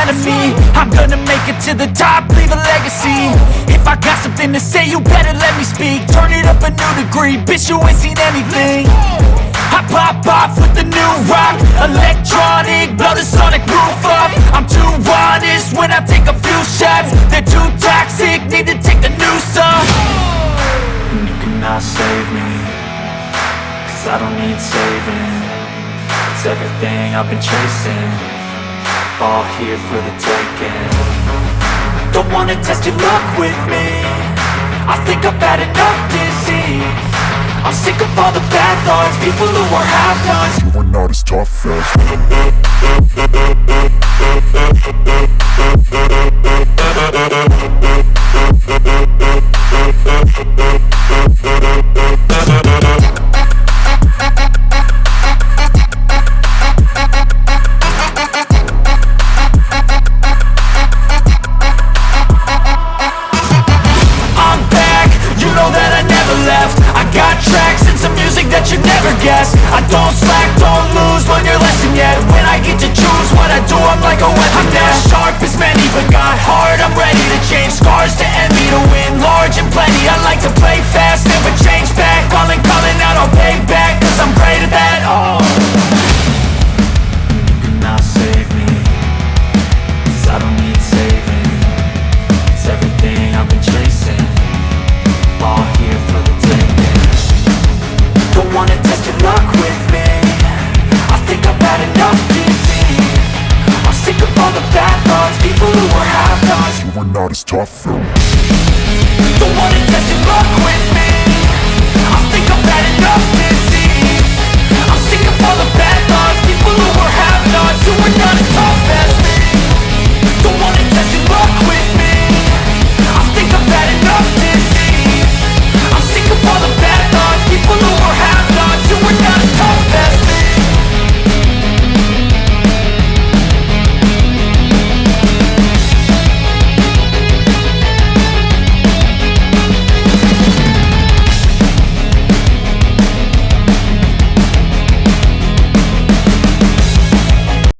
proud of me. I'm gonna make it to the top, leave a legacy. If I got something to say, you better let me speak. Turn it up a new degree, bitch, you ain't seen anything. I pop off with the new rock, electronic, blow the sonic roof up. I'm too honest when I take a few shots. They're too toxic, need to take the noose off. And you cannot save me, cause I don't need saving. It's everything I've been chasing, all here for the taking. Don't wanna test your luck with me, I think I've had enough disease. I'm sick of all the bad thoughts, people who are half-nots. You are not as tough as I don't slack, don't lose, learn your lesson yet. When I get to choose what I do, I'm like a weapon. I'm not sharp as many, but got hard, I'm ready to change. Scars to envy, to win large and plenty. I like to play fast, never change back. Calling out, I'll pay back, cause I'm great at that. Oh, you cannot save me, cause I don't need saving. It's everything I've been chasing, all here for the taking. Don't wanna test your luck with me, I think I've had enough disease. I'm sick of all the bad thoughts, people who are half-nots. you are not as tough as. Don't wanna test your luck with me, I think I've had enough disease. I'm sick of all the bad thoughts.